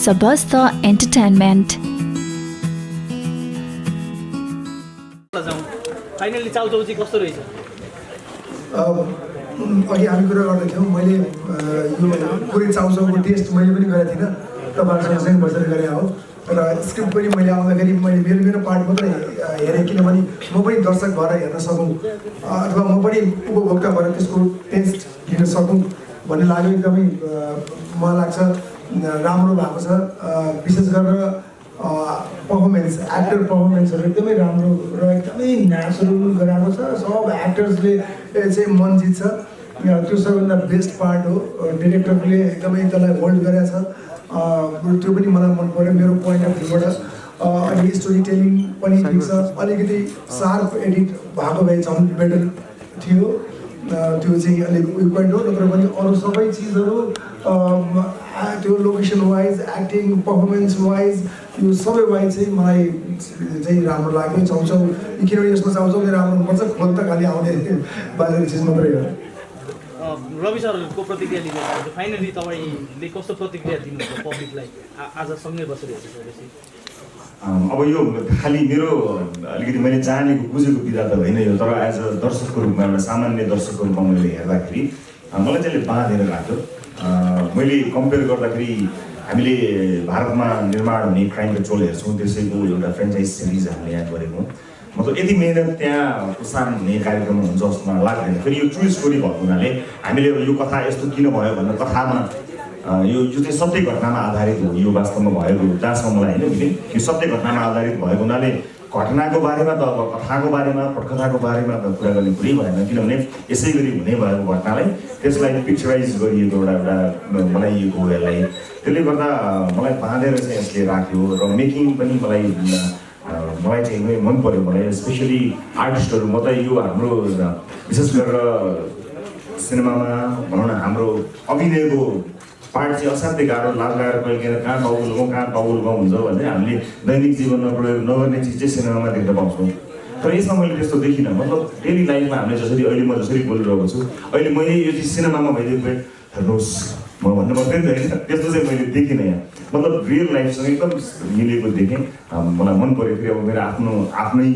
सबस्त entertainment. Finally chow chow चाहिँ कस्तो रहेछ? अघि हामी कुरा गर्दै थियौँ, मैले यो पुरै चाउचाउको टेस्ट मैले पनि गरेको थिइनँ, तपाईँहरूसँग सँगै बसेर गरेँ हो। र स्क्रिप्ट पनि मैले आउँदाखेरि मैले मेरो पार्ट मात्रै हेरेँ, किनभने म पनि दर्शक भएर हेर्न सकौँ अथवा म पनि उपभोक्ता भएर त्यसको टेस्ट लिन सकौँ भन्ने लाग्यो। एकदमै मलाई लाग्छ राम्रो भएको छ। विशेष गरेर पर्फर्मेन्स, एक्टर पर्फर्मेन्सहरू एकदमै राम्रो र एकदमै नेचुरल गराएको छ। सब एक्टर्सले चाहिँ मन जित्छ, त्यो सबैभन्दा बेस्ट पार्ट हो। डिरेक्टरले एकदमै त्यसलाई होल्ड गरेको छ, त्यो पनि मलाई मन पऱ्यो मेरो पोइन्ट अफ भ्यूबाट। अनि स्टोरी टेलिङ पनि ठिक छ, अलिकति सार्प एडिट भएको भए झन् बेटर थियो, त्यो चाहिँ अलिक उयो पोइन्ट हो। नत्र पनि अरू सबै चिजहरू त्यो location wise, acting, performance wise, यो सबै वाइज चाहिँ मलाई चाहिँ राम्रो लाग्यो। चाउचाउ किनभने यसमा चाउचाउ नै राम्रो हुनुपर्छ, खोल त खालि आउने बाहिर चिज मात्रै हो। रवि सरको प्रतिक्रिया लिनु चाहन्छु। फाइनली तपाईँले कस्तो प्रतिक्रिया दिनुहुन्छ पब्लिकलाई आज सँगै बसेर हेरिसकेपछि? अब यो खालि मेरो अलिकति मैले जानेको बुझेको विधा त होइन यो, तर एज अ दर्शकको रूपमा, एउटा सामान्य दर्शकको रूपमा मैले हेर्दाखेरि मलाई चाहिँ बाँधेर लाग्यो। मैले कम्पेयर गर्दाखेरि हामीले भारतमा निर्माण हुने क्राइम पेट्रोल हेर्छौँ, त्यसैको एउटा फ्रेन्चाइज सिरिज हामीले यहाँ गरेको, मतलब यति मेहनत त्यहाँ प्रसारण हुने कार्यक्रम हुन्छ जस्तो मलाई लाग्दैन। फेरि यो ट्रु स्टोरी भएको हुनाले हामीले यो कथा यस्तो किन भयो भनेर कथामा यो चाहिँ सत्य घटनामा आधारित हो, यो वास्तवमा भएको जहाँसम्म मलाई होइन कि यो सत्य घटनामा आधारित भएको हुनाले घटनाको बारेमा त अब कथाको बारेमा, पटकथाको बारेमा त कुरा गर्ने कुरै भएन, किनभने यसै गरी हुने भएको घटनालाई त्यसलाई पिक्चराइज गरिएको एउटा बनाइएको हो यसलाई। त्यसले गर्दा मलाई बाँधेर चाहिँ यसले राख्यो र मेकिङ पनि मलाई चाहिँ मन पऱ्यो। मलाई स्पेसली आर्टिस्टहरू, म त यो हाम्रो विशेष गरेर सिनेमामा भनौँ न हाम्रो अभिनयको पार्ट चाहिँ असाध्यै गाह्रो, लाग लगाएर कहिले कहाँ टाउको लगाउँ हुन्छ भने हामीले दैनिक जीवनमा प्रयोग नगर्ने चिज चाहिँ सिनेमामा देख्न पाउँछौँ। तर यसमा मैले त्यस्तो देखिनँ। मतलब डेली लाइफमा हामीले जसरी अहिले म जसरी बोलिरहेको छु, अहिले मैले यो चाहिँ सिनेमामा भइदिएको हेर्नुहोस् म भन्नु मात्रै त होइन, त्यस्तो चाहिँ मैले देखिनँ यहाँ। मतलब रियल लाइफसँग एकदम मिलेको देखेँ, मलाई मन पऱ्यो। फेरि अब मेरो आफ्नै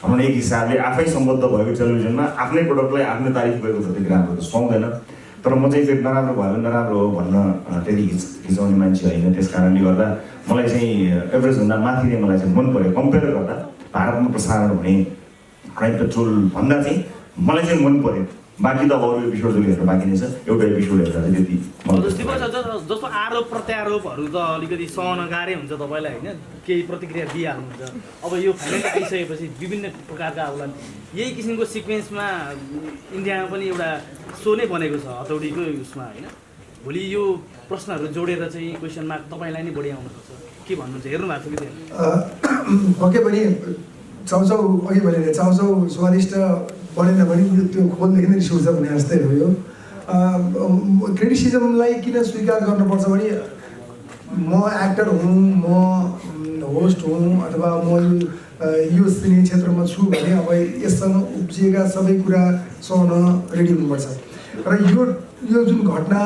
भनौँ न एक हिसाबले आफै सम्बद्ध भएको टेलिभिजनमा आफ्नै प्रोडक्टलाई आफ्नै तारिफ गरेको त्यति राम्रो त सुहाउँदैन। तर म चाहिँ फेरि नराम्रो भयो भने नराम्रो हो भन्न त्यति खिचाउने मान्छे होइन। त्यस कारणले गर्दा मलाई चाहिँ एभरेजभन्दा माथि नै मलाई चाहिँ मन पऱ्यो। कम्पेयर गर्दा भारतमा प्रसारण हुने क्राइम पेट्रोल भन्दा चाहिँ मलाई चाहिँ मन पऱ्यो। बाँकी त अब अरू एपिसोडहरू हेर्नु बाँकी नै छ, एउटा एपिसोड हेर्दा चाहिँ त्यति जस्तो आरोप प्रत्यारोपहरू त अलिकति सहन गाह्रै हुन्छ तपाईँलाई होइन, केही प्रतिक्रिया दिइहाल्नुहुन्छ। अब यो फाइनल आइसकेपछि विभिन्न प्रकारका आउलान्, यही किसिमको सिक्वेन्समा इन्डियामा पनि एउटा सो नै बनेको छ हतौडीको उसमा होइन। भोलि यो प्रश्नहरू जोडेर चाहिँ क्वेसन मार्क तपाईँलाई नै बढी आउन सक्छ, के भन्नुहुन्छ? हेर्नु भएको छ कि त्यहाँ पक्कै पनि चाउचाउ अघि भने चाउचाउ स्वादिष्ट बनेन भने त्यो खोलदेखि नै रिस उठ्छ भने जस्तै हो। यो क्रिटिसिजमलाई किन स्वीकार गर्नुपर्छ भने म एक्टर हुँ, म होस्ट हुँ अथवा म यो सिने क्षेत्रमा छु भने अब यससँग उब्जिएका सबै कुरा सहन रेडी हुनुपर्छ। र यो जुन घटना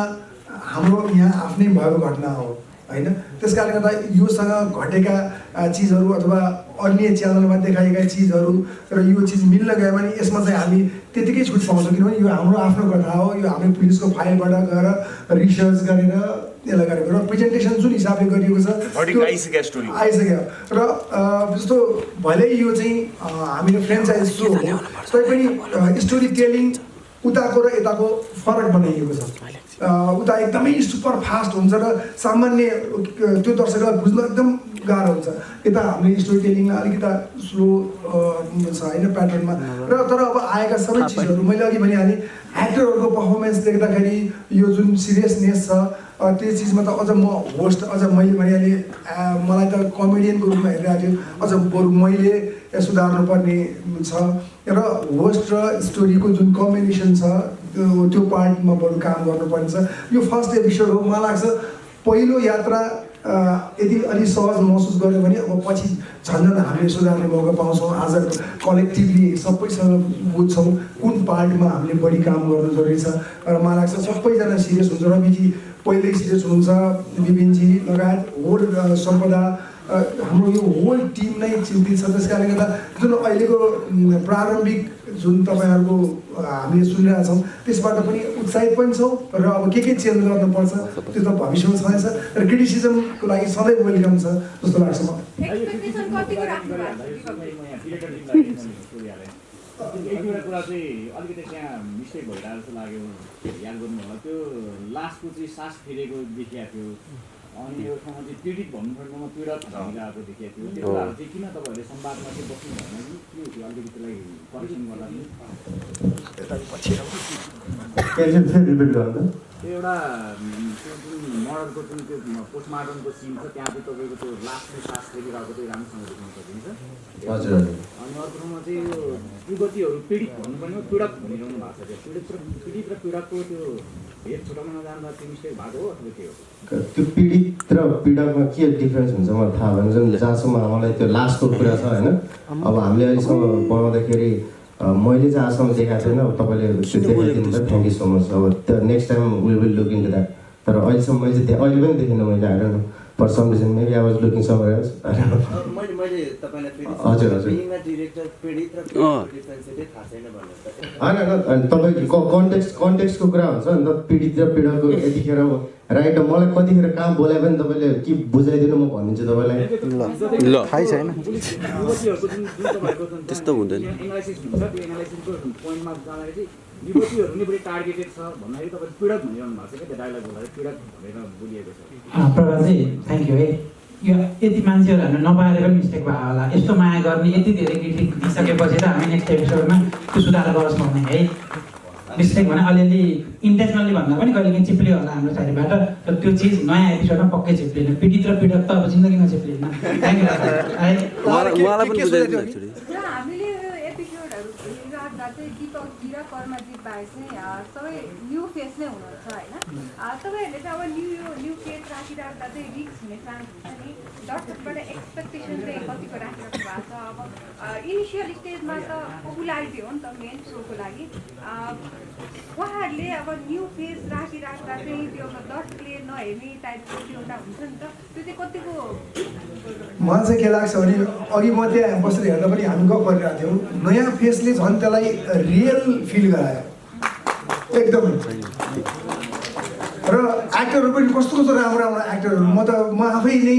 हाम्रो यहाँ आफ्नै भएको घटना हो होइन, त्यस कारणले गर्दा योसँग घटेका चिजहरू अथवा अन्य च्यानलमा देखाएका चिजहरू र यो चिज मिल्न गयो भने यसमा चाहिँ हामी त्यतिकै छुट पाउँछौँ, किनभने यो हाम्रो आफ्नो कथा हो। यो हामी पुलिसको फाइलबाट गएर रिसर्च गरेर यसलाई गरेको र प्रेजेन्टेसन जुन हिसाबले गरिएको छ आइसक्यो। र जस्तो भले यो चाहिँ हामीले फ्रेन्चाइज सो हो, तैपनि स्टोरी टेलिङ उताको र यताको फरक बनाइएको छ। उता एकदमै सुपर फास्ट हुन्छ र सामान्य त्यो दर्शकलाई बुझ्न एकदम गाह्रो हुन्छ। यता हामीले स्टोरी टेलिङमा अलिकति स्लो छ होइन प्याटर्नमा। र तर अब आएका सबै चिजहरू मैले अघि भनिहालेँ, एक्टरहरूको पर्फर्मेन्स देख्दाखेरि यो जुन सिरियसनेस छ त्यो चिजमा त अझ म होस्ट, अझ मैले भनिहालेँ मलाई त कमेडियनको रूपमा हेरिरहेको थियो, अझ बरु मैले सुधार्नुपर्ने छ। र होस्ट र स्टोरीको जुन कम्बिनेसन छ त्यो पार्टमा बरु काम गर्नुपर्ने छ। यो फर्स्ट एपिसोड हो, मलाई लाग्छ पहिलो यात्रा यदि अलि सहज महसुस गर्यो भने अब पछि झन् हामीले सुधार्ने मौका पाउँछौँ। आज कलेक्टिभली सबैसँग बुझ्छौँ कुन पार्टमा हामीले बढी काम गर्नु जरुरी छ। र मलाई लाग्छ सबैजना सिरियस हुन्छ। रविजी पहिले सिरियस हुन्छ विपिनजी लगायत होल सम्पदा हाम्रो यो होल टिम नै चिन्तित छ। त्यस कारणले गर्दा जुन अहिलेको प्रारम्भिक जुन तपाईँहरूको हामीले सुनिरहेका छौँ त्यसबाट पनि उत्साहित पनि छौँ र अब के चेन्ज गर्नुपर्छ त्यो त भविष्यमा छँदैछ र क्रिटिसिजमको लागि सधैँ वेलकम छ जस्तो लाग्छ एक दुईवटा कुरा चाहिँ अलिकति त्यहाँ मिस्टेक भइरहेको जस्तो लाग्यो, याद गर्नु होला। त्यो लास्टको चाहिँ सास फेरेको देखिएको थियो, अनि यो ठाउँमा चाहिँ पीडित भन्नुपर्नेमा पीडक भनिरहेको देखिएको थियो। त्यो कुराहरू चाहिँ किन तपाईँहरूले संवादमा चाहिँ बस्नु भएन कि के हो त्यो अलिकति त्यसलाई करेक्सन गर्दा त्यो एउटा त्यो जुन मर्डरको जुन त्यो पोस्टमार्टमको सिन छ त्यहाँ चाहिँ तपाईँको त्यो लास्टमा सास फेरिरहेको चाहिँ राम्रोसँग देख्न सकिन्छ। हजुर अनि अर्को ठाउँमा चाहिँ यो युवतीहरू पीडित भन्नुपर्ने पीडक भनिरहनु भएको छ। त्यो पीडित र पीडकको त्यो भेद छुटाउन नजान्दा त्यो मिस्टेक भएको हो अथवा के हो? त्यो पीडित र पीडकमा के डिफ्रेन्स हुन्छ मलाई थाहा भएन। जुन जहाँसम्म मलाई त्यो लास्टको कुरा छ होइन, अब हामीले अहिलेसम्म बनाउँदाखेरि मैले चाहिँ आजसम्म देखाएको छैन। अब तपाईँले त्यो देखाइदिनु भयो, थ्याङ्क यू सो मच। अब त्यो next time will look into that. तर अहिलेसम्म मैले चाहिँ अहिले पनि देखिनँ मैले। I don't know for some reason maybe I was looking somewhere else. मैले तपाईलाई हजुर हजुर डिरेक्टर पीडित र डिफरेन्स चाहिँ थाहा छैन भन्नु त होइन तपाईँको कन्टेक्स्टको कुरा हुन्छ नि त। पीडित र पीडकको यतिखेर राइट हो। मलाई कतिखेर कहाँ बोलाए पनि तपाईँले के बुझाइदिनु म भनिदिन्छु तपाईँलाई। ल थाहै छैन त्यस्तो हुँदैन। एनालाइसिस हुन्छ, त्यो एनालाइसिसको पोइन्टमा जाँदाखेरि चाहिँ युवतीहरू नै बढी टार्गेटेड छ भन्दाखेरि तपाईँले पीडक भनिरहनु भएको छ क्या, त्यो डायलग बोलाएर पीडक भनेर बोलिएको छ। प्रभाजी थ्याङ्क यू है। यो यति मान्छेहरू हामी नपाएर पनि मिस्टेक भयो होला। यस्तो माया गर्ने यति धेरै क्रिटिक दिइसकेपछि त हामी नेक्स्ट एपिसोडमा त्यो सुधार गरोस् भन्ने है। मिस्टेक भने अलिअलि इन्टेन्सनली भन्दा पनि कहिले काहीँ चिप्लियो होला हाम्रो साइडबाट, तर त्यो चिज नयाँ एपिसोडमा पक्कै चिप्लिएन। पीडित र पीडक त अब जिन्दगीमा चिप्लिएन। थ्याङ्क यू है। उहाँलाई पनि बुझाइदिनु एक्चुअली हामीले एपिसोडहरू हेरिराख्दा चाहिँ दिपक गिरा कर्मजी बाहेक चाहिँ सबै न्यू फेस नै हुनुहुन्छ होइन। तपाईँहरूले चाहिँ अब न्यू फेस राखिराख्दा चाहिँ रिस्क हुने चान्स हुन्छ नि। दर्शकबाट एक्सपेक्टेसन चाहिँ कतिको राखिराख्नु भएको छ? अब इनिसियल स्टेजमा त पपुलारिटी हो नि त मेन सोको लागि। उहाँहरूले अब न्यू फेस राखिराख्दा चाहिँ त्यो दर्शकले नहेर्ने टाइपको त्यो एउटा हुन्छ नि त, त्यो चाहिँ कतिको? मलाई चाहिँ के लाग्छ भने अघि म त्यहाँ बसेर हेर्दा पनि हामी गफ गरिरहेको थियौँ, नयाँ फेसले झन् त्यसलाई रियल फिल गरायो एकदमै। र एक्टरहरू पनि कस्तो कस्तो राम्रो राम्रो एक्टरहरू, म आफै नै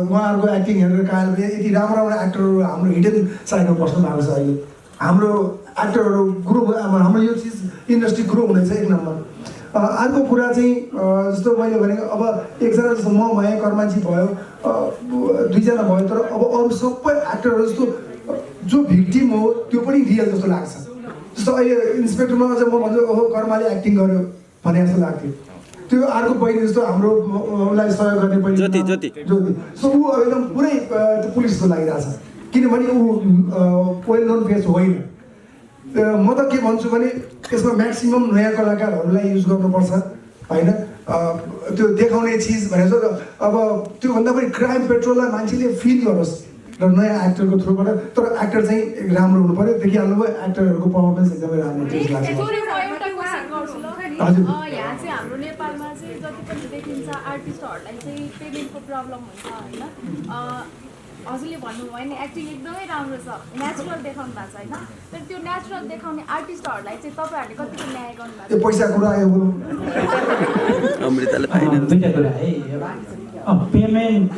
उहाँहरूको एक्टिङ हेरेर काल यति राम्रो राम्रो एक्टरहरू हाम्रो हिडन साइडमा बस्नु भएको छ अहिले। हाम्रो एक्टरहरू ग्रो, हाम्रो यो चिज इन्डस्ट्री ग्रो हुनेछ एक नम्बर। अर्को कुरा चाहिँ जस्तो मैले भनेको अब एकजना जस्तो म भएँ, कर्माजी भयो, दुईजना भयो, तर अब अरू सबै एक्टरहरू जस्तो जो भिक्टिम हो त्यो पनि रियल जस्तो लाग्छ। जस्तो अहिले इन्सपेक्टरमा अझ म भन्छु ओहो कर्माले एक्टिङ गर्यो भने जस्तो लाग्थ्यो। त्यो अर्को बहिनी जस्तो हाम्रो उसलाई सहयोग गर्ने बहिनी ज्योति सो ऊ एकदम पुरै पुलिस जस्तो लागिरहेछ, किनभने ऊ वेल नोन फेस होइन। म त के भन्छु भने यसमा म्याक्सिमम् नयाँ कलाकारहरूलाई युज गर्नुपर्छ होइन, त्यो देखाउने चिज भनेर। अब त्योभन्दा पनि क्राइम पेट्रोललाई मान्छेले फिल गरोस् र नयाँ एक्टरको थ्रुबाट। तर एक्टर चाहिँ राम्रो हुनु पऱ्यो। देखिहाल्नुभयो एक्टरहरूको पर्फर्मेन्स एकदमै राम्रो लाग्छ। यहाँ चाहिँ हाम्रो नेपालमा चाहिँ जति पनि देखिन्छ आर्टिस्टहरूलाई चाहिँ पेमेन्टको प्रब्लम हुन्छ होइन। हजुरले भन्नुभयो नि एक्टिङ एकदमै राम्रो छ, नेचुरल देखाउनु भएको छ होइन। तर त्यो नेचुरल देखाउने आर्टिस्टहरूलाई चाहिँ तपाईँहरूले कतिको न्याय गर्नु भएको छ? पैसा कुरा आयो दुईवटा कुरा है। पेमेन्ट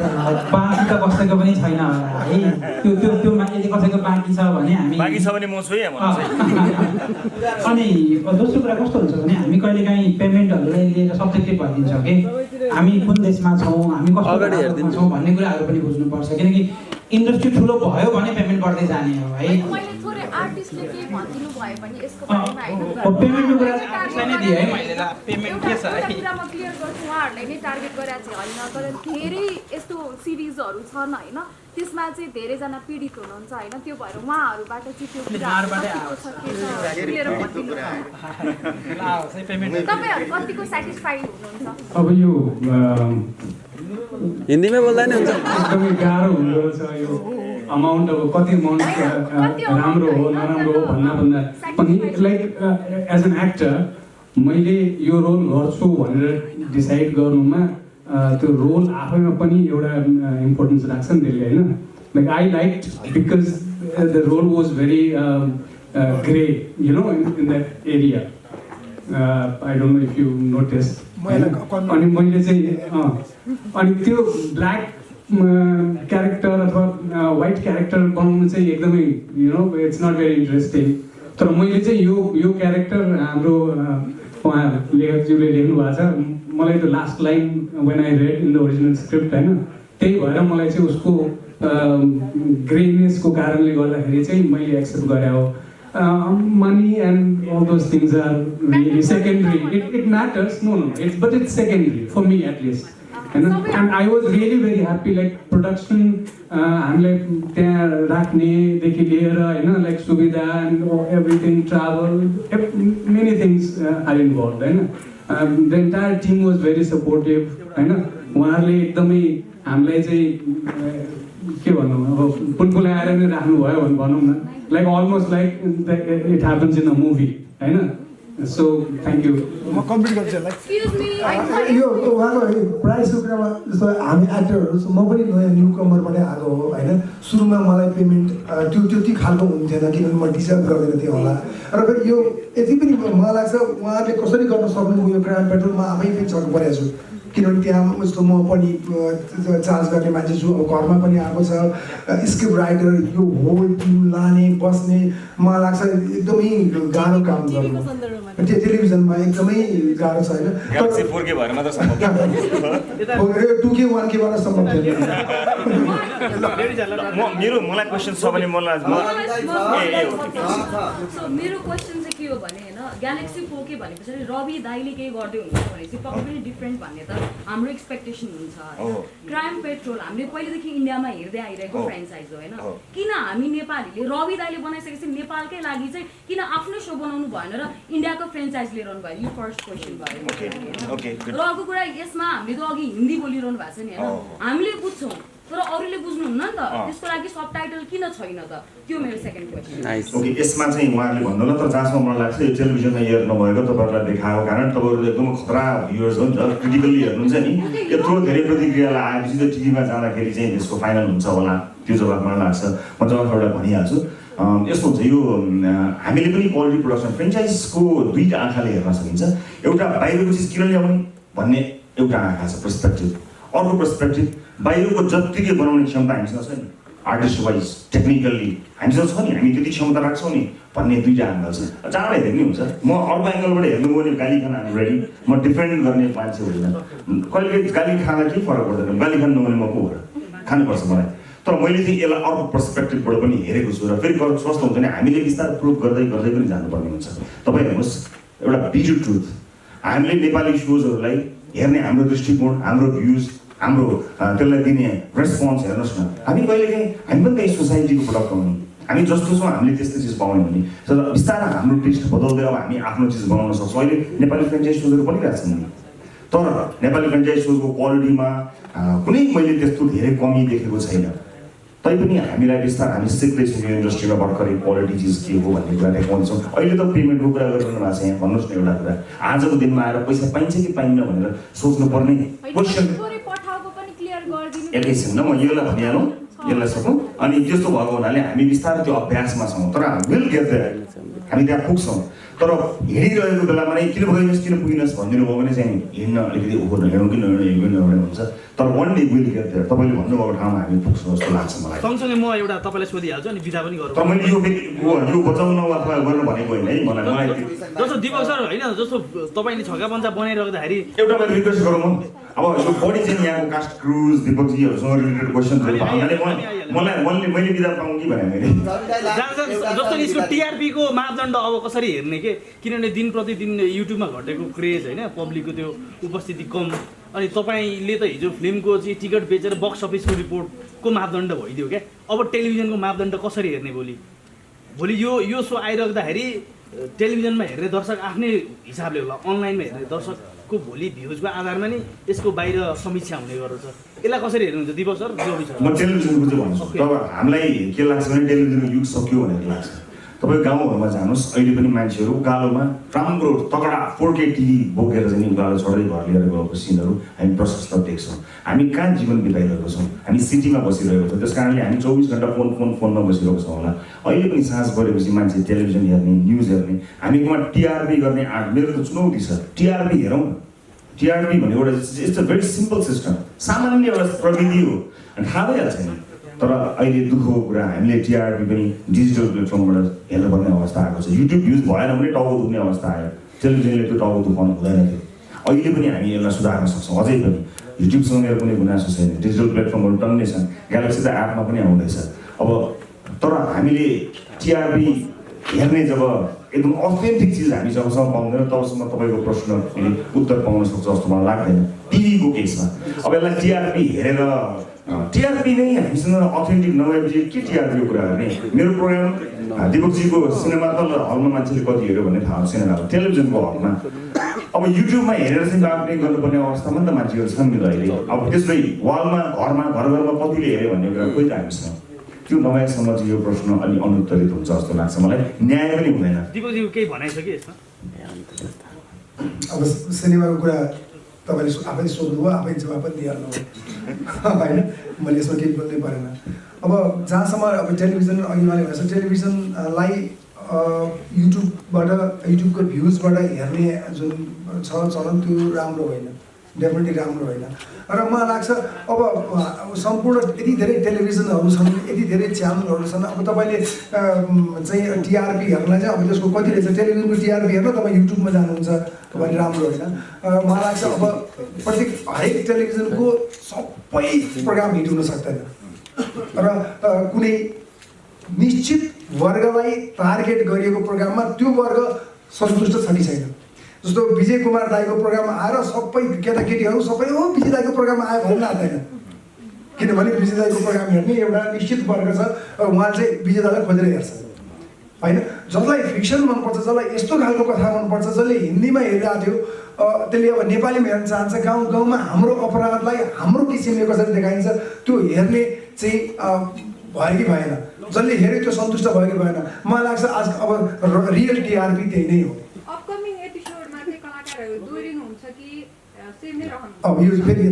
बाँकी त कसैको पनि छैन होला है। त्यो त्यो त्यो यदि कसैको बाँकी छ भने हामी बाँकी छ भने म छु है। अनि दोस्रो कुरा कस्तो हुन्छ भने हामी कहिलेकाहीँ पेमेन्टहरूलाई लिएर सब्जेक्टिभ भइदिन्छौँ कि हामी कुन देशमा छौँ, हामी कस्तो छौँ भन्ने कुराहरू पनि बुझ्नुपर्छ। किनकि इन्डस्ट्री ठुलो भयो भने पेमेन्ट गर्दै जाने हो है। आर्टिस्टले के भनिदिनु भयो भने यसको बारेमा होइन, पेमेन्टको कुरा आर्टिस्टलाई नै दिएँ है मैले। पेमेन्ट के छ है कुरा म क्लियर गर्छु, उहाँहरूलाई नै टार्गेट गरेको चाहिँ होइन। तर धेरै यस्तो सिरिजहरू छन् होइन, त्यसमा चाहिँ धेरैजना पीडित हुनुहुन्छ होइन। त्यो भएर उहाँहरूबाट चाहिँ त्यो तपाईँहरू कतिको सेटिस्फाइड हुनुहुन्छ? अब यो हिन्दीमै बोल्दा नि हुन्छ। एकदमै गाह्रो हुँदो रहेछ यो अमाउन्ट। अब कति अमाउन्ट राम्रो हो नराम्रो हो भन्दा पनि लाइक एज एन एक्टर मैले यो रोल गर्छु भनेर डिसाइड गर्नुमा त्यो रोल आफैमा पनि एउटा इम्पोर्टेन्स राख्छ नि त्यसले होइन like I like because the role was very grey you know in that area I don't know if you notice अनि मैले चाहिँ अनि त्यो ब्ल्याक क्यारेक्टर अथवा वाइट क्यारेक्टर बनाउनु चाहिँ एकदमै you know it's not very interesting तर मैले चाहिँ यो क्यारेक्टर हाम्रो उहाँ लेखकज्यूले लेख्नु भएको छ मलाई त्यो last line when I read in the original script होइन त्यही भएर मलाई चाहिँ उसको ग्रेनेसको कारणले गर्दाखेरि चाहिँ मैले एक्सेप्ट गरेँ हो money and all those things are really secondary. It matters, no, but it's secondary for me at least. And I was really very happy, like production, हामीले त्यहाँ राख्नेदेखि लिएर होइन लाइक सुविधा and everything, travel, many things are involved होइन. The entire team was very supportive होइन. उहाँहरूले एकदमै हामीलाई चाहिँ के भनौँ अब पुलपुलाएर नै राख्नुभयो भनौँ न like almost like it happens in a movie होइन so thank you म कम्प्लिट गर्छु Excuse me, यो उहाँको प्राइसको कुरामा जस्तो हामी एक्टरहरू म पनि नयाँ न्यु कमरबाटै आएको हो होइन सुरुमा मलाई पेमेन्ट त्यो त्यति खालको हुन्थेन किनभने म डिजर्भ गर्दैन थिएँ होला र फेरि यो यति पनि मलाई लाग्छ उहाँले कसरी गर्न सक्नुभयो यो क्राइम पेट्रोलमा आफै पनि छक्क परेको छु किनभने त्यहाँ जस्तो म पनि चार्ज गर्ने मान्छे छु अब घरमा पनि आएको छ स्क्रिप्ट राइटर यो होल टिम लाने बस्ने मलाई लाग्छ एकदमै गाह्रो काम गर्नु टेलिभिजनमा एकदमै गाह्रो छ होइन 4K भएर मात्र सम्भव 2K 1K बाट सम्भव थिएन मलाई क्वेसन छ भने मेरो क्वेसन चाहिँ के हो भने होइन ग्यालेक्सी 4K भनेपछि रवि दाइले केही गर्दै हुनुहुन्छ भनेपछि पक्कै पनि डिफ्रेन्ट भन्ने त हाम्रो एक्सपेक्टेसन हुन्छ होइन क्राइम पेट्रोल हामीले पहिलेदेखि इन्डियामा हेर्दै आइरहेको फ्रेन्चाइज हो होइन किन हामी नेपालीले रवि दाइले बनाइसकेपछि नेपालकै लागि चाहिँ किन आफ्नो सो बनाउनु भएन र इन्डियाको फ्रेन्चाइज लिएर आउनु भयो यो फर्स्ट क्वेसन भयो र अर्को कुरा यसमा हामीले त अघि हिन्दी बोलिरहनु भएको छ नि होइन हामीले बुझ्छौँ तर अरूले बुझ्नुहुन्न नि त त्यसको लागि सबटाइटल किन छैन त त्यो मेरो सेकेन्ड क्वेसन ओके यसमा चाहिँ उहाँहरूले भन्नु ल तर जहाँसम्म मलाई लाग्छ यो टेलिभिजनमा हेर्नु नभएको तपाईँहरूलाई देखाएको कारण तपाईँहरू एकदम खतरा भ्युवर्स हो नि त क्रिटिकल्ली हेर्नुहुन्छ नि यत्रो धेरै प्रतिक्रियालाई आएपछि त टिभीमा जाँदाखेरि चाहिँ यसको फाइनल हुन्छ होला त्यो जवाब मलाई लाग्छ म जवाब एउटा भनिहाल्छु यस्तो हुन्छ यो हामीले पनि क्वालिटी प्रोडक्सन फ्रेन्चाइजको दुईवटा आँखाले हेर्न सकिन्छ एउटा बाहिरको चिज किन ल्याउने भन्ने एउटा आँखा छ पर्सपेक्टिभ अर्को पर्सपेक्टिभ बाहिरको जत्तिकै बनाउने क्षमता हामीसँग छ नि आर्टिस्ट वाइज टेक्निकल्ली हामीसँग छ नि हामी त्यति क्षमता राख्छौँ नि भन्ने दुईवटा एङ्गल छ चाँडै हेर्ने हुन्छ म अर्को एङ्गलबाट हेर्नुभयो भने गाली खान हामी रेडी म डिफेन्ड गर्ने मान्छे होइन कहिले गाली खाँदा केही फरक पर्दैन गाली खानु नहुने म को हो र खानुपर्छ मलाई तर मैले चाहिँ यसलाई अर्को पर्सपेक्टिभबाट पनि हेरेको छु र फेरि कस्तो हुन्छ भने हामीले बिस्तारै प्रुभ गर्दै गर्दै पनि जानुपर्ने हुन्छ तपाईँ हेर्नुहोस् एउटा बिटर ट्रुथ हामीले नेपाली सोजहरूलाई हेर्ने हाम्रो दृष्टिकोण हाम्रो भ्युज हाम्रो त्यसलाई दिने रेस्पोन्स हेर्नुहोस् न हामी कहिलेकाहीँ हामी पनि त्यही सोसाइटीको प्रडक्ट हो नि हामी जस्तो छौँ हामीले त्यस्तो चिज पाउँयौँ भने तर बिस्तारै हाम्रो टेस्ट बदल्दै अब हामी आफ्नो चिज बनाउन सक्छौँ अहिले नेपाली फ्रेन्चाइज सोजहरू बनिरहेको छन् नि तर नेपाली फ्रेन्चाइज सोजको क्वालिटीमा कुनै मैले त्यस्तो धेरै कमी देखेको छैन तैपनि हामीलाई बिस्तारै हामी सिक्दैछौँ यो इन्डस्ट्रीमा भर्खरै क्वालिटी चिज के हो भन्ने कुरा देखाउँछौँ अहिले त पेमेन्टको कुरा गरिरहनु भएको छ यहाँ भन्नुहोस् न एउटा कुरा आजको दिनमा आएर पैसा पाइन्छ कि पाइन्न भनेर सोच्नुपर्ने क्वेसन एकैछिन न म यसलाई भनिहालौँ यसलाई सकौँ अनि त्यस्तो भएको हुनाले हामी बिस्तारै त्यो अभ्यासमा छौँ तर विल गेट देयर हामी त्यहाँ पुग्छौँ तर हिँडिरहेको बेलामा नै किन पुगिनुहोस् किन पुगिनुहोस् भनिदिनु भयो भने चाहिँ हिँड्न अलिकति उखो हिँडौँ कि नहिँडौँ हुन्छ तर one day will get there तपाईँले भन्नुभएको ठाउँमा हामी पुग्छौँ जस्तो लाग्छ मलाई सँगसँगै म एउटा तपाईँलाई सोधिहाल्छु अनि बिदा पनि गरौँ तर मैले यो बचाउन अथवा गर्नु भनेको होइन है मलाई जस्तो दिपक सर होइन जस्तो तपाईँले छक्का पञ्चा बनाइराख्दाखेरि एउटा मैले रिक्वेस्ट गरौँ अब यो बढी चाहिँ यहाँको कास्ट क्रुज दिपकजीहरूसँग रिलेटेड क्वेसनहरू भन्नाले मैले बिदा पाऊँ कि भने मैले जस्तो यसको टिआरपीको मापदण्ड अब कसरी हेर्ने के किनभने दिन प्रतिदिन युट्युबमा घटेको क्रेज होइन पब्लिकको त्यो उपस्थिति कम अनि तपाईँले त हिजो फिल्मको चाहिँ टिकट बेचेर बक्स अफिसको रिपोर्टको मापदण्ड भइदियो क्या अब टेलिभिजनको मापदण्ड कसरी हेर्ने भोलि यो सो आइराख्दाखेरि टेलिभिजनमा हेर्ने दर्शक आफ्नै हिसाबले होला अनलाइनमा हेर्ने दर्शकको भोलि भ्युजको आधारमा नि यसको बाहिर समीक्षा हुने गर्छ यसलाई कसरी हेर्नुहुन्छ दिपक सर म टेलिभिजनको चाहिँ भन्छु तब हामीलाई के लाग्छ भने टेलिभिजनको युग सक्यो भनेर लाग्छ तपाईँ गाउँहरूमा जानुहोस्, अहिले पनि मान्छेहरू उकालोमा राम्रो तगडा 4K टिभी बोकेर चाहिँ उकालो चढ्दै घर लिएर गएको सिनहरू हामी प्रशस्त देख्छौँ। हामी कहाँ जीवन बिताइरहेको छौँ? हामी सिटीमा बसिरहेको छौँ। त्यस कारणले हामी 24 घन्टा फोनमा बसिरहेको छौँ होला। अहिले पनि साँझ परेपछि मान्छे टेलिभिजन हेर्ने, न्युज हेर्ने, हामीकोमा टिआरपी गर्ने आँट। मेरो त चुनौती छ, टिआरपी हेरौँ। टिआरपी भन्ने एउटा it's a very simple system, सामान्य एउटा प्रविधि हो, अनि थाहा भइहाल्छ नि। तर अहिले दुःखको कुरा, हामीले टिआरपी पनि डिजिटल प्लेटफर्मबाट हेर्नुपर्ने अवस्था आएको छ। युट्युब भ्युज भएन भने टाउको दुख्ने अवस्था आयो, टेलिभिजनले त्यो टाउको दुखाउनु हुँदैन थियो। अहिले पनि हामी यसलाई सुधार्न सक्छौँ। अझै पनि युट्युबसँग मेरो कुनै गुनासो छैन, डिजिटल प्लेटफर्महरू टन्नै छन्, ग्यालेक्सी त एपमा पनि आउँदैछ। अब तर हामीले टिआरपी हेर्ने जब एकदम अथेन्टिक चिज हामी जबसम्म पाउँदैन तबसम्म तपाईँको प्रश्नले उत्तर पाउन सक्छ जस्तो मलाई लाग्दैन टिभीको केसमा। अब यसलाई टिआरपी हेरेर टिआरपी नै हामीसँग अथेन्टिक नभएपछि के टिआरपीको कुरा गर्ने? मेरो प्रोग्राम दिपकजीको सिनेमा त हलमा मान्छेले कति हेऱ्यो भन्ने थाहा छैन, टेलिभिजनको हलमा। अब युट्युबमा हेरेर चाहिँ बाँड्ने गर्नुपर्ने अवस्थामा नि त मान्छेहरू छन् नि त अहिले। अब त्यसै वालमा घरमा कतिले हेऱ्यो भन्ने कुरा कोही त हामीसँग त्यो नभएसम्म चाहिँ यो प्रश्न अलि अनुत्तरित हुन्छ जस्तो लाग्छ मलाई। न्याय पनि हुँदैन। दिपकजीको केही भनाइ छ कि यसमा? अब सिनेमाको कुरा तपाईँले आफै सोध्नुभयो, आफै जवाब पनि दिइहाल्नु होइन, मैले यसमा केही बोल्नै परेन। अब जहाँसम्म अब टेलिभिजन अघि मैले भनेको टेलिभिजनलाई युट्युबको भ्युजबाट हेर्ने जुन छ चलन त्यो राम्रो होइन, डेफिनेटली राम्रो होइन। र मलाई लाग्छ अब सम्पूर्ण यति धेरै टेलिभिजनहरू छन्, यति धेरै च्यानलहरू छन्, अब तपाईँले चाहिँ टिआरपी हेर्नलाई चाहिँ अब त्यसको कति रहेछ टेलिभिजनको टिआरपी हेर्न तपाईँ युट्युबमा जानुहुन्छ भने राम्रो होइन। मलाई लाग्छ अब प्रत्येक हरेक टेलिभिजनको सबै प्रोग्राम हिट हुन सक्दैन र कुनै निश्चित वर्गलाई टार्गेट गरिएको प्रोग्राममा त्यो वर्ग सन्तुष्ट छ कि छैन। जस्तो विजय कुमार दाईको प्रोग्राम आएर सबै केटाकेटीहरू सबै हो विजय दाईको प्रोग्राम आयो भन्नु आउँदैन, किनभने विजय दाईको प्रोग्राम हेर्ने एउटा निश्चित वर्ग छ, उहाँले चाहिँ विजय दाईलाई खोजेर हेर्छ होइन। जसलाई फिक्सन मनपर्छ, जसलाई यस्तो खालको कथा मनपर्छ, जसले हिन्दीमा हेरिरहेको थियो त्यसले अब नेपालीमा हेर्न चाहन्छ। गाउँ गाउँमा हाम्रो अपराधलाई हाम्रो किसिमले कसरी देखाइन्छ त्यो हेर्ने चाहिँ भयो कि भएन, जसले हेऱ्यो त्यो सन्तुष्ट भयो कि भएन। मलाई लाग्छ आज अब रियल टिआरपी त्यही नै हो। अपकमिङ एपिसोडमा चाहिँ कलाकारहरू दोहोरिनुहुन्छ कि सेम नै रहन्छ? अब यो फेरि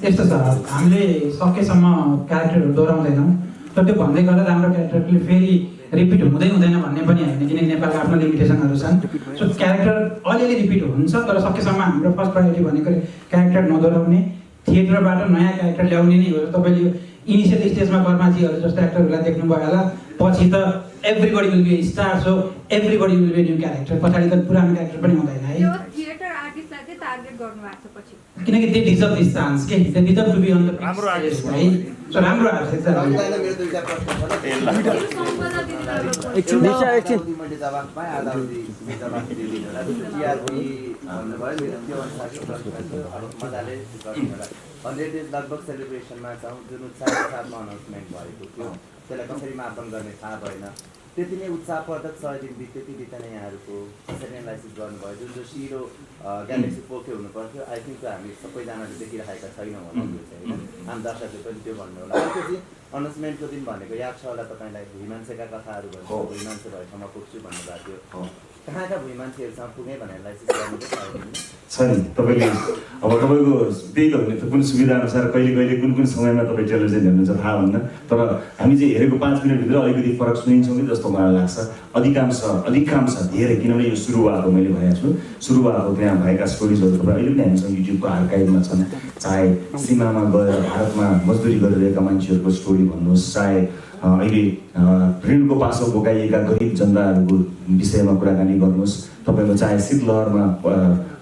यस्तो छ, हामीले सकेसम्म क्यारेक्टरहरू दोहोऱ्याउँदैनौँ, तर त्यो भन्दै गर्दा राम्रो क्यारेक्टरले फेरि रिपिट हुँदैन भन्ने पनि होइन, किनकि नेपालको आफ्नो लिमिटेसनहरू छन्। सो क्यारेक्टर अलिअलि रिपिट हुन्छ, तर सकेसम्म हाम्रो फर्स्ट प्रायोरिटी भनेको क्यारेक्टर नदोहोऱ्याउने, थिएटरबाट नयाँ क्यारेक्टर ल्याउने नै हो। तपाईँले इनिसियल स्टेजमा कर्माजीहरू जस्तो एक्टरहरूलाई देख्नुभयो होला, पछि त everybody will be star, so everybody will be new character, पछाडि त पुरानो क्यारेक्टर पनि हुँदैन है। थिएटर आर्टिस्टलाई चाहिँ टार्गेट गर्नुभएको छ पछि, किनकि दे डिजर्भ दिस चान्स के, they deserve to be on the राम्रो आर्टिस्ट है। सो राम्रो आर्टिस्ट मेरो दुईटा प्रश्न छ। मैले जवाफ पाएँ, आधा जवाफ दिदिनँ होला। टिआरपी भन्नुभयो, मेरो त्यो अनुसारको प्रश्न मजाले गर्नु। 100 डेज लगभग सेलिब्रेसनमा छौँ, जुन उत्साहको साथमा अनाउन्समेन्ट भएको थियो, त्यसलाई कसरी मापन गर्ने थाहा भएन। त्यति नै उत्साहवर्धक 100 दिन त्यति बित्दैन यहाँहरूको कसरी एनालाइसिस गर्नुभयो। जुन जो सिरो ग्यालेक्सी 4K हुनुपर्थ्यो, आई थिङ्क हामी सबैजनाले देखिरहेका छैनौँ होला त्यो चाहिँ होइन। आम दर्शकले पनि त्यो भन्नु होला। त्यसपछि अनाउन्समेन्टको दिन भनेको याद छ होला तपाईँलाई, भुइँमान्छेका कथाहरू भन्छ, भुइँमान्छे भए ठाउँमा पुग्छु भन्नुभएको थियो। कहाँका भुइँमान्छेहरूसँग पुगेँ भनेर एनालाइसिस गर्नु छ नि। तपाईँले अब तपाईँको त्यही त हुने, कुन सुविधा अनुसार कहिले कहिले कुन समयमा तपाईँ टेलिभिजन हेर्नुहुन्छ थाहा हुन्न, तर हामी चाहिँ हेरेको 5 मिनटभित्र अलिकति फरक सुनिन्छौँ कि जस्तो मलाई लाग्छ। अधिकांश धेरै, किनभने यो सुरुवात हो, मैले भनेको छु सुरुवात हो। त्यहाँ भएका स्टोरिजहरू तपाईँ अहिले पनि हामीसँग युट्युबको आर्काइभमा छन्। चाहे सीमामा गएर भारतमा मजदुरी गरिरहेका मान्छेहरूको स्टोरी भन्नुहोस्, चाहे अहिले ऋणको पासो बोकाइएका गरिब जनताहरूको विषयमा कुराकानी गर्नुहोस्, तपाईँको चाहे शीतलहरमा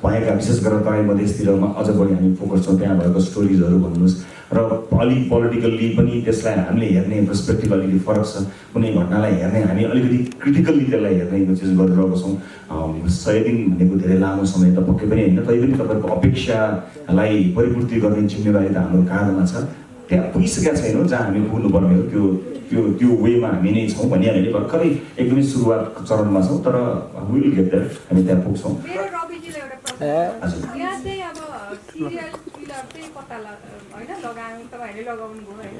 भएका विशेष गरेर तराई मधेसतिरमा अझ बढी हामी फोकस छौँ त्यहाँ भएको स्टोरिजहरू भन्नुहोस्। र अलिक पोलिटिकल्ली पनि त्यसलाई हामीले हेर्ने पर्सपेक्टिभ अलिकति फरक छ। कुनै घटनालाई हेर्ने हामी अलिकति क्रिटिकल्ली त्यसलाई हेर्ने कोसिस गरिरहेको छौँ। 100 दिन भनेको धेरै लामो समय त पक्कै पनि होइन, तैपनि तपाईँको अपेक्षालाई परिपूर्ति गर्ने जिम्मेवारी त हाम्रो काँधमा छ। त्यहाँ पुगिसकेका छैनौँ जहाँ हामी पुग्नुपर्ने हो, त्यो वेमा हामी नै छौँ भनिहाल्यो। भर्खरै एकदमै सुरुवात चरणमा छौँ, तर विल गेट देयर, हामी त्यहाँ पुग्छौँ। मेरो रविजीले एउटा प्रश्न, यहाँ चाहिँ अब सिरियल किलर चाहिँ पत्ता होइन लगाउनु, तपाईँहरूले लगाउनु भयो होइन,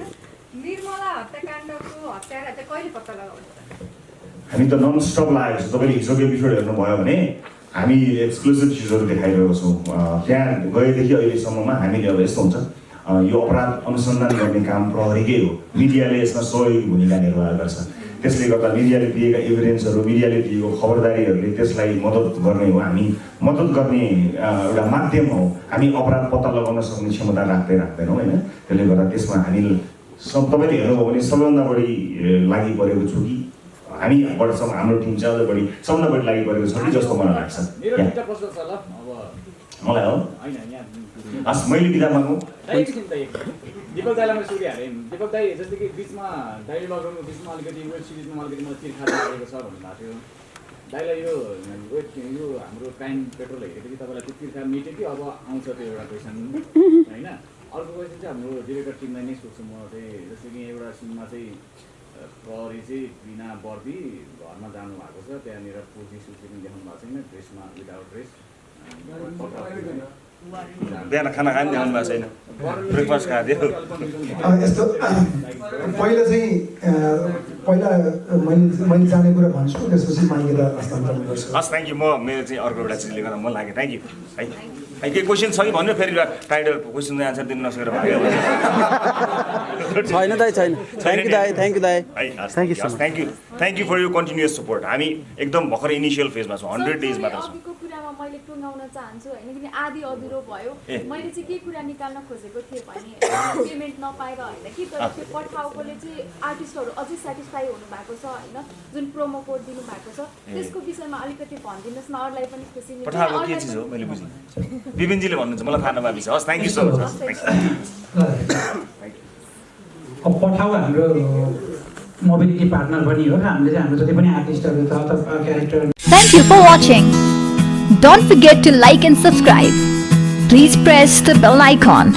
निर्मला हत्याकाण्डको हत्यारा चाहिँ कहिले पत्ता लगाउनु? हामी त नन स्टप लागेको छ। तपाईँले हिजोको एपिसोड हेर्नुभयो भने हामी एक्सक्लुसिभ चिजहरू देखाइरहेको छौँ। त्यहाँ गएदेखि अहिलेसम्ममा हामीले अब यस्तो हुन्छ, यो अपराध अनुसन्धान गर्ने काम प्रहरीकै हो, मिडियाले यसमा सहयोगी भूमिका निर्वाह गर्छ। त्यसले गर्दा मिडियाले दिएका एभिडेन्सहरू, मिडियाले दिएको खबरदारीहरूले त्यसलाई मद्दत गर्ने हो, हामी मद्दत गर्ने एउटा माध्यम हो। हामी अपराध पत्ता लगाउन सक्ने क्षमता राख्दैनौँ होइन। त्यसले गर्दा त्यसमा हामी तपाईँले हेर्नुभयो भने सबैभन्दा बढी लागि परेको छु कि हामीबाट हाम्रो टिम चाहिँ अझ बढी सबभन्दा बढी लागि परेको छ कि जस्तो मलाई लाग्छ मलाई हो। हस् मैले बिदा मागौँ। दीपक दाईलाई मैले सोधिहालेँ। दीपक दाई जस्तै कि बिचमा डायलगहरू बिचमा अलिकति वेब सिरिजमा अलिकति मलाई तिर्खा लागेको छ भन्नुभएको थियो। दाईलाई यो हाम्रो क्राइम पेट्रोल हेरेपछि तपाईँलाई त्यो तिर्खा मेट्यो कि अब आउँछ त्यो एउटा क्वेसन होइन। अर्को क्वेसन चाहिँ हाम्रो डिरेक्टर टिमलाई नै सोध्छु म चाहिँ, जस्तै कि एउटा सिनमा चाहिँ प्रहरी चाहिँ बिना वर्दी घरमा जानुभएको छ, त्यहाँनिर पुलिस पनि देखाउनु भएको छैन, ड्रेसमा विदाउट ड्रेस बिहान खाना खाने ल्याउनु भएको छैन, ब्रेकफास्ट खाएको थियो। यस्तो पहिला चाहिँ मैले जाने कुरा भन्छु, त्यसपछि माइकेलाई हस्तान्तरण गर्छु। हस् थ्याङ्क यू। म मेरो चाहिँ अर्को एउटा चिजले गर्दा मन लाग्यो। थ्याङ्क यू है। केही क्वेसन छ कि भन्नु, फेरि टाइटल क्वेसनको एन्सर दिन नसकेर भाग्यो छैन दाइ, छैन। थ्याङ्क यू दाइ, थ्याङ्क यू दाइ, thank you for you continuous support. हामी एकदम भर्खर इनिसियल फेजमा छौँ, 100 डेज मात्र छौँ। अघिको कुरामा मैले टुङ्गाउन चाहन्छु होइन, किन आदि अधुरो भयो। मैले चाहिँ के कुरा निकाल्न खोजेको थिएँ भने पेमेन्ट नपाएर होइन कि, तर त्यो पठाउकोले चाहिँ आर्टिस्टहरू अझै सेटिस्फाई हुनुभएको छ होइन, जुन प्रोमो कोड दिनुभएको छ त्यसको विषयमा अलिकति भनिदिनुहोस् न, अरूलाई पनि खुसी मिल्छ। पठाएको के चिज हो मैले बुझेँ, विपिनजीले भन्नुहुन्छ, मलाई थाहा नभएको छ। हस् थ्याङ्क यू सो मच। अब पठाउ हाम्रो मोबिलिटी पार्टनर पनि हो, हामीले चाहिँ हाम्रो जति पनि आर्टिस्टहरू छ character. Thank you for watching. Don't forget to like and subscribe. Please press the bell icon.